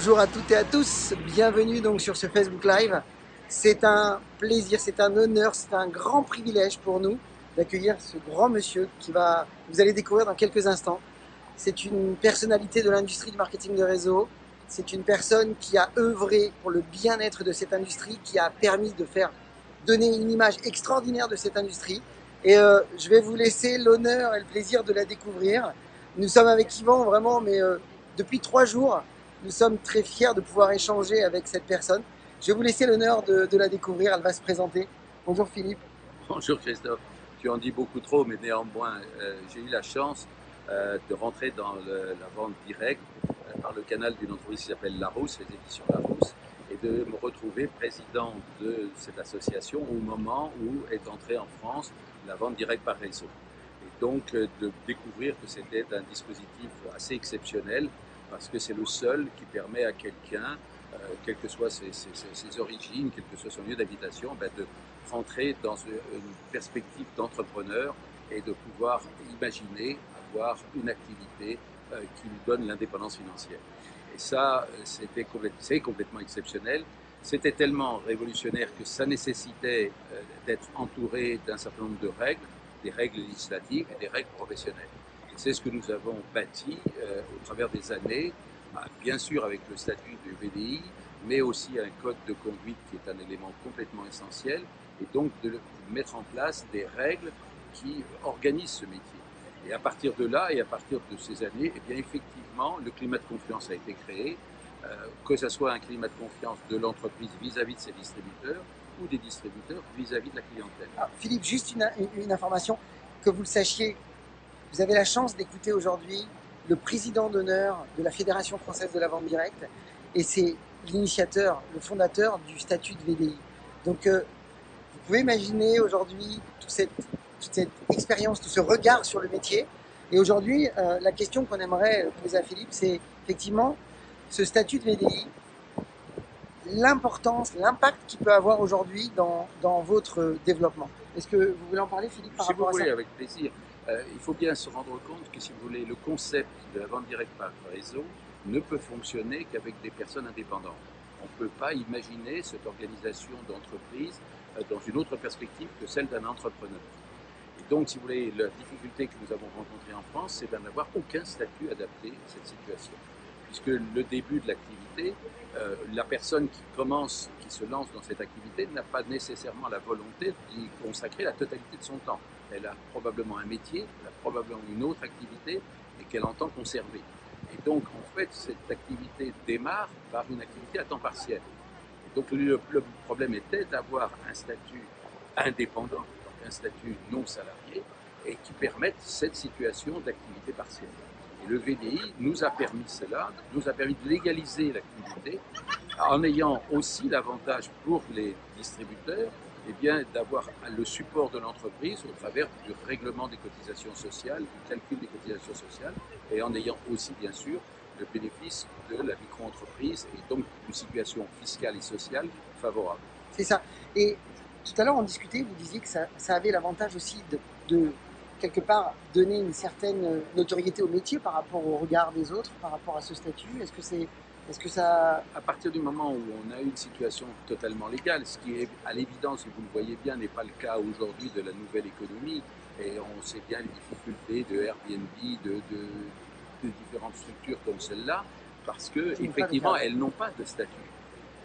Bonjour à toutes et à tous, bienvenue donc sur ce Facebook Live. C'est un plaisir, c'est un honneur, c'est un grand privilège pour nous d'accueillir ce grand monsieur vous allez découvrir dans quelques instants. C'est une personnalité de l'industrie du marketing de réseau, c'est une personne qui a œuvré pour le bien-être de cette industrie, qui a permis de faire donner une image extraordinaire de cette industrie. Et je vais vous laisser l'honneur et le plaisir de la découvrir. Nous sommes avec Yvan vraiment, mais depuis 3 jours. Nous sommes très fiers de pouvoir échanger avec cette personne. Je vais vous laisser l'honneur de la découvrir. Elle va se présenter. Bonjour Philippe. Bonjour Christophe. Tu en dis beaucoup trop, mais néanmoins, j'ai eu la chance de rentrer dans la vente directe par le canal d'une entreprise qui s'appelle Larousse, les éditions Larousse, et de me retrouver président de cette association au moment où est entrée en France la vente directe par réseau. Et donc de découvrir que c'était un dispositif assez exceptionnel, parce que c'est le seul qui permet à quelqu'un, quelles que soient ses origines, quel que soit son lieu d'habitation, de rentrer dans une perspective d'entrepreneur et de pouvoir imaginer avoir une activité qui lui donne l'indépendance financière. Et ça, c'est complètement exceptionnel. C'était tellement révolutionnaire que ça nécessitait d'être entouré d'un certain nombre de règles, des règles législatives et des règles professionnelles. C'est ce que nous avons bâti au travers des années, bien sûr avec le statut du VDI, mais aussi un code de conduite qui est un élément complètement essentiel, et donc de mettre en place des règles qui organisent ce métier. Et à partir de là, et à partir de ces années, eh bien effectivement, le climat de confiance a été créé, que ce soit un climat de confiance de l'entreprise vis-à-vis de ses distributeurs, ou des distributeurs vis-à-vis de la clientèle. Alors, Philippe, juste une information, que vous le sachiez. Vous avez la chance d'écouter aujourd'hui le président d'honneur de la Fédération française de la vente directe, et c'est l'initiateur, le fondateur du statut de VDI. Donc vous pouvez imaginer aujourd'hui toute cette expérience, tout ce regard sur le métier. Et aujourd'hui, la question qu'on aimerait poser à Philippe, c'est effectivement ce statut de VDI, l'importance, l'impact qu'il peut avoir aujourd'hui dans votre développement. Est-ce que vous voulez en parler, Philippe, par rapport à ça? Si vous voulez, avec plaisir. Il faut bien se rendre compte que, si vous voulez, le concept de la vente directe par réseau ne peut fonctionner qu'avec des personnes indépendantes. On ne peut pas imaginer cette organisation d'entreprise dans une autre perspective que celle d'un entrepreneur. Et donc, si vous voulez, la difficulté que nous avons rencontrée en France, c'est d'en avoir aucun statut adapté à cette situation. Puisque le début de l'activité, la personne qui se lance dans cette activité n'a pas nécessairement la volonté d'y consacrer la totalité de son temps. Elle a probablement un métier, elle a probablement une autre activité et qu'elle entend conserver. Et donc, en fait, cette activité démarre par une activité à temps partiel. Et donc, le problème était d'avoir un statut indépendant, donc un statut non salarié, et qui permette cette situation d'activité partielle. Et le VDI nous a permis cela, nous a permis de légaliser l'activité, en ayant aussi l'avantage pour les distributeurs d'avoir le support de l'entreprise au travers du règlement des cotisations sociales, du calcul des cotisations sociales, et en ayant aussi, bien sûr, le bénéfice de la micro-entreprise et donc d'une situation fiscale et sociale favorable. C'est ça. Et tout à l'heure, on discutait, vous disiez que ça avait l'avantage aussi de quelque part donner une certaine notoriété au métier par rapport au regard des autres, par rapport à ce statut. Est-ce que ça... À partir du moment où on a une situation totalement légale, ce qui est à l'évidence, et vous le voyez bien, n'est pas le cas aujourd'hui de la nouvelle économie, et on sait bien les difficultés de Airbnb, de différentes structures comme celle-là, parce qu'effectivement, elles n'ont pas de statut.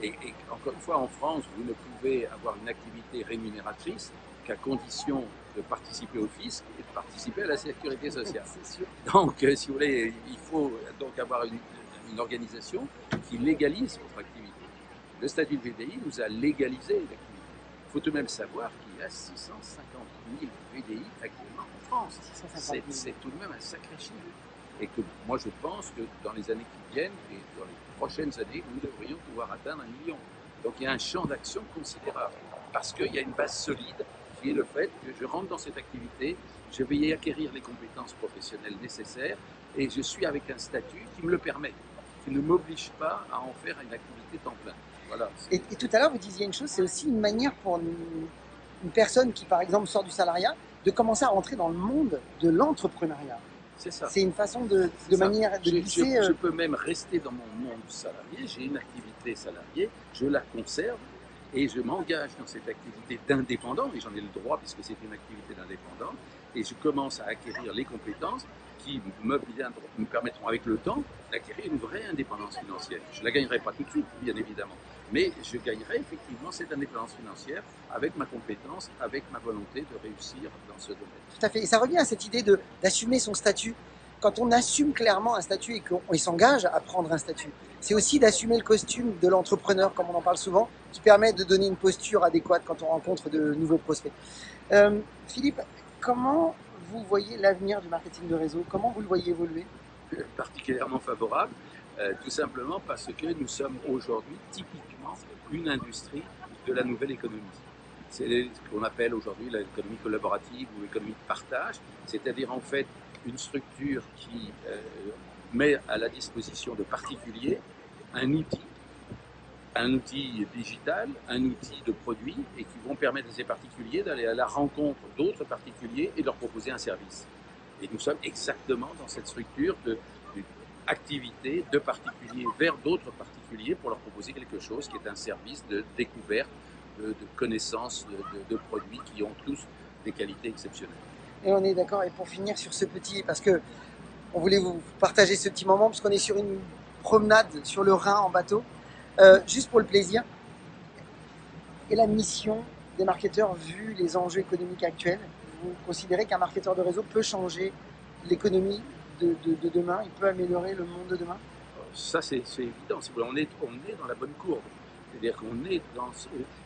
Et encore une fois, en France, vous ne pouvez avoir une activité rémunératrice qu'à condition de participer au fisc et de participer à la sécurité sociale. Donc, si vous voulez, il faut donc avoir une organisation qui légalise votre activité. Le statut de VDI nous a légalisé l'activité. Il faut tout de même savoir qu'il y a 650 000 VDI actuellement en France. C'est tout de même un sacré chiffre. Et que moi je pense que dans les années qui viennent et dans les prochaines années, nous devrions pouvoir atteindre 1 million. Donc il y a un champ d'action considérable. Parce qu'il y a une base solide qui est le fait que je rentre dans cette activité, je vais y acquérir les compétences professionnelles nécessaires et je suis avec un statut qui me le permet, qui ne m'oblige pas à en faire une activité temps plein. Voilà. Et tout à l'heure, vous disiez une chose, c'est aussi une manière pour une personne qui, par exemple, sort du salariat, de commencer à rentrer dans le monde de l'entrepreneuriat. C'est ça. C'est une façon de manière de glisser. Je peux même rester dans mon monde salarié, j'ai une activité salariée, je la conserve et je m'engage dans cette activité d'indépendant, et j'en ai le droit puisque c'est une activité d'indépendant, et je commence à acquérir les compétences qui me permettront avec le temps d'acquérir une vraie indépendance financière. Je ne la gagnerai pas tout de suite, bien évidemment, mais je gagnerai effectivement cette indépendance financière avec ma compétence, avec ma volonté de réussir dans ce domaine. Tout à fait. Et ça revient à cette idée d'assumer son statut. Quand on assume clairement un statut et qu'on s'engage à prendre un statut, c'est aussi d'assumer le costume de l'entrepreneur, comme on en parle souvent, qui permet de donner une posture adéquate quand on rencontre de nouveaux prospects. Philippe, comment vous voyez l'avenir du marketing de réseau? Comment vous le voyez évoluer? Particulièrement favorable, tout simplement parce que nous sommes aujourd'hui typiquement une industrie de la nouvelle économie. C'est ce qu'on appelle aujourd'hui l'économie collaborative ou l'économie de partage, c'est-à-dire en fait une structure qui met à la disposition de particuliers un outil digital, un outil de produit, et qui vont permettre à ces particuliers d'aller à la rencontre d'autres particuliers et de leur proposer un service. Et nous sommes exactement dans cette structure d'activité de particuliers vers d'autres particuliers pour leur proposer quelque chose qui est un service de découverte, de connaissances de produits qui ont tous des qualités exceptionnelles. Et on est d'accord, et pour finir sur ce petit, parce que on voulait vous partager ce petit moment, parce qu'on est sur une promenade sur le Rhin en bateau, juste pour le plaisir. Et la mission des marketeurs, vu les enjeux économiques actuels, vous considérez qu'un marketeur de réseau peut changer l'économie de demain, il peut améliorer le monde de demain? Ça, c'est évident. On est dans la bonne courbe. C'est-à-dire qu'on est dans...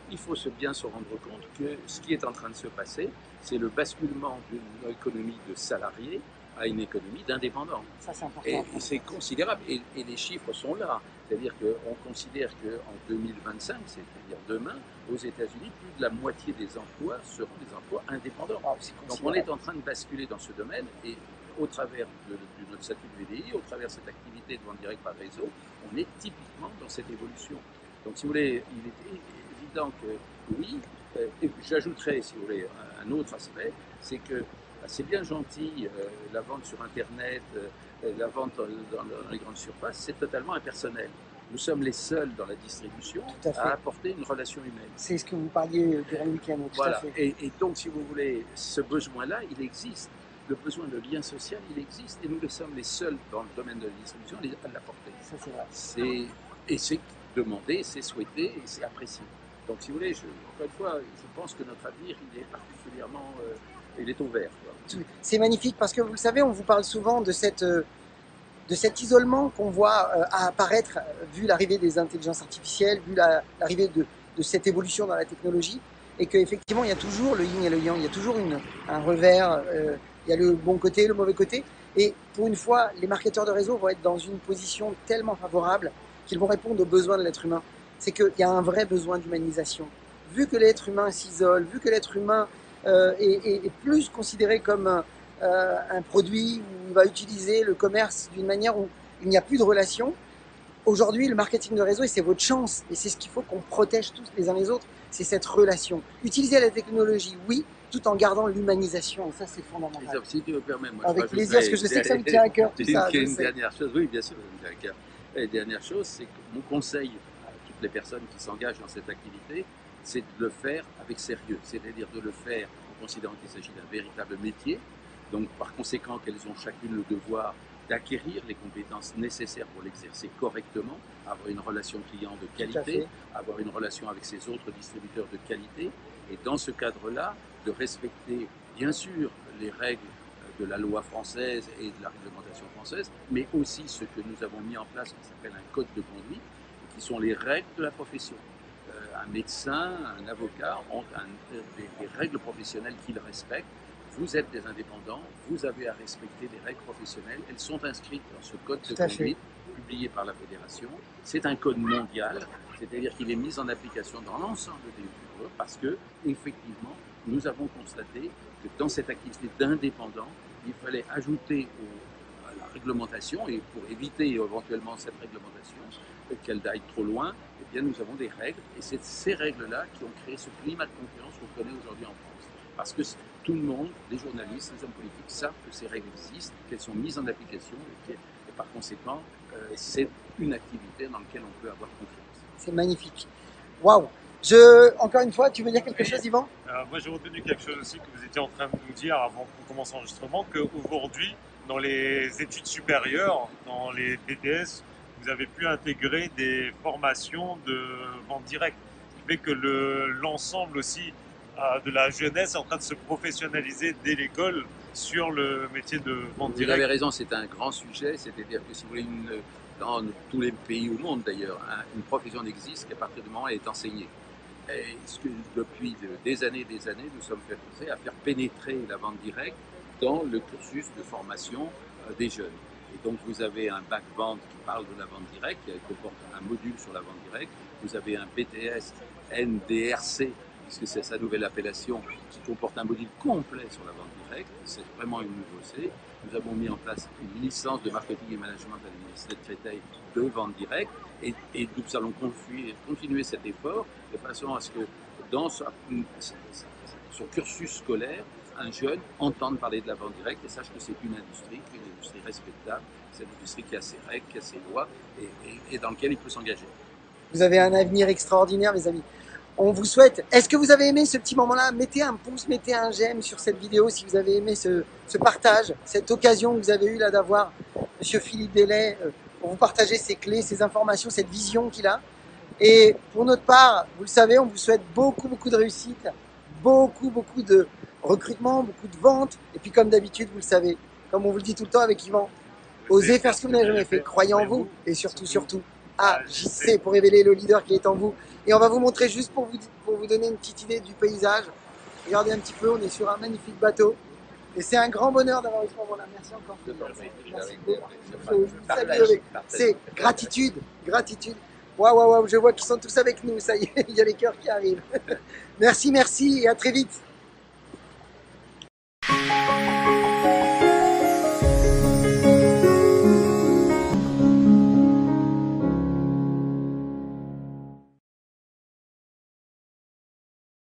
Il faut bien se rendre compte que ce qui est en train de se passer, c'est le basculement d'une économie de salariés à une économie d'indépendants. Ça, c'est important. Et c'est considérable. Et les chiffres sont là. C'est-à-dire qu'on considère qu'en 2025, c'est-à-dire demain, aux États-Unis, plus de la moitié des emplois seront des emplois indépendants. Donc on est en train de basculer dans ce domaine, et au travers de notre statut de VDI, au travers de cette activité de vente directe par réseau, on est typiquement dans cette évolution. Donc si vous voulez, il est évident que oui, et j'ajouterais, si vous voulez, un autre aspect, c'est que c'est bien gentil, la vente sur Internet, la vente dans les grandes surfaces, c'est totalement impersonnel. Nous sommes les seuls dans la distribution à apporter une relation humaine. C'est ce que vous parliez durant le week-end. Voilà. Et donc, si vous voulez, ce besoin-là, il existe. Le besoin de lien social, il existe. Et nous sommes les seuls dans le domaine de la distribution à l'apporter. Ça, c'est vrai. Et c'est demandé, c'est souhaité et c'est apprécié. Donc, si vous voulez, encore une fois, je pense que notre avenir, il est particulièrement... il est ouvert. C'est magnifique parce que vous le savez, on vous parle souvent de cet isolement qu'on voit apparaître vu l'arrivée des intelligences artificielles, vu l'arrivée de cette évolution dans la technologie, et qu'effectivement il y a toujours le yin et le yang, il y a toujours un revers, il y a le bon côté, le mauvais côté, et pour une fois, les marketeurs de réseau vont être dans une position tellement favorable qu'ils vont répondre aux besoins de l'être humain. C'est qu'il y a un vrai besoin d'humanisation. Vu que l'être humain s'isole, vu que l'être humain est plus considéré comme un produit où il va utiliser le commerce d'une manière où il n'y a plus de relation. Aujourd'hui, le marketing de réseau, et c'est votre chance, et c'est ce qu'il faut qu'on protège tous les uns les autres, c'est cette relation. Utiliser la technologie, oui, tout en gardant l'humanisation, et ça c'est fondamental. Si tu me permets, moi, avec plaisir, parce que je sais que ça me tient à cœur. Tout ça, une dernière chose, oui, bien sûr, ça me tient à cœur. Et dernière chose, c'est que mon conseil à toutes les personnes qui s'engagent dans cette activité, c'est de le faire avec sérieux, c'est-à-dire de le faire en considérant qu'il s'agit d'un véritable métier, donc par conséquent qu'elles ont chacune le devoir d'acquérir les compétences nécessaires pour l'exercer correctement, avoir une relation client de qualité, avoir une relation avec ses autres distributeurs de qualité, et dans ce cadre-là, de respecter bien sûr les règles de la loi française et de la réglementation française, mais aussi ce que nous avons mis en place qui s'appelle un code de conduite, qui sont les règles de la profession. Un médecin, un avocat ont des règles professionnelles qu'ils respectent. Vous êtes des indépendants, vous avez à respecter des règles professionnelles. Elles sont inscrites dans ce code de conduite publié par la Fédération. C'est un code mondial, c'est-à-dire qu'il est mis en application dans l'ensemble des bureaux parce que, effectivement, nous avons constaté que dans cette activité d'indépendant, il fallait ajouter à la réglementation, et pour éviter éventuellement cette réglementation, qu'elle aille trop loin, eh bien nous avons des règles, et c'est ces règles-là qui ont créé ce climat de concurrence qu'on connaît aujourd'hui en France. parce que tout le monde, les journalistes, les hommes politiques savent que ces règles existent, qu'elles sont mises en application et par conséquent, c'est une activité dans laquelle on peut avoir confiance. C'est magnifique. Waouh! Encore une fois, tu veux dire quelque chose, Yvan? Moi, j'ai retenu quelque chose aussi que vous étiez en train de nous dire avant qu'on commence l'enregistrement, qu'aujourd'hui, dans les études supérieures, dans les BTS, vous avez pu intégrer des formations de vente directe. Ce qui fait que l'ensemble aussi de la jeunesse est en train de se professionnaliser dès l'école sur le métier de vente directe. Vous avez raison, c'est un grand sujet, c'est-à-dire que si vous voulez, dans tous les pays au monde d'ailleurs, hein, une profession n'existe qu'à partir du moment où elle est enseignée. Et depuis des années, nous sommes fait à faire pénétrer la vente directe dans le cursus de formation des jeunes. Et donc vous avez un bac vente qui parle de la vente directe, qui comporte un module sur la vente directe. Vous avez un BTS NDRC, puisque c'est sa nouvelle appellation, qui comporte un module complet sur la vente directe. C'est vraiment une nouveauté. Nous avons mis en place une licence de marketing et management à l'Université de Créteil de vente directe et nous allons continuer cet effort de façon à ce que dans son cursus scolaire, un jeune entende parler de la vente directe et sache que c'est une industrie respectable, c'est une industrie qui a ses règles, qui a ses lois et dans laquelle il peut s'engager. Vous avez un avenir extraordinaire, mes amis. On vous souhaite. Est-ce que vous avez aimé ce petit moment-là? Mettez un pouce, mettez un j'aime sur cette vidéo si vous avez aimé ce partage, cette occasion que vous avez eue là d'avoir Monsieur Philippe Delay pour vous partager ses clés, ses informations, cette vision qu'il a. Et pour notre part, vous le savez, on vous souhaite beaucoup de réussite, beaucoup de recrutement, beaucoup de ventes. Et puis comme d'habitude, vous le savez, comme on vous le dit tout le temps avec Yvan, osez faire ce que vous n'avez jamais fait. Croyez en vous et surtout, agissez pour révéler le leader qui est en vous. Et on va vous montrer juste pour vous donner une petite idée du paysage. Regardez un petit peu, on est sur un magnifique bateau. Et c'est un grand bonheur d'avoir eu ce moment-là. Merci encore. Merci beaucoup. C'est gratitude. Waouh, je vois qu'ils sont tous avec nous. Ça y est, il y a les cœurs qui arrivent. Merci et à très vite.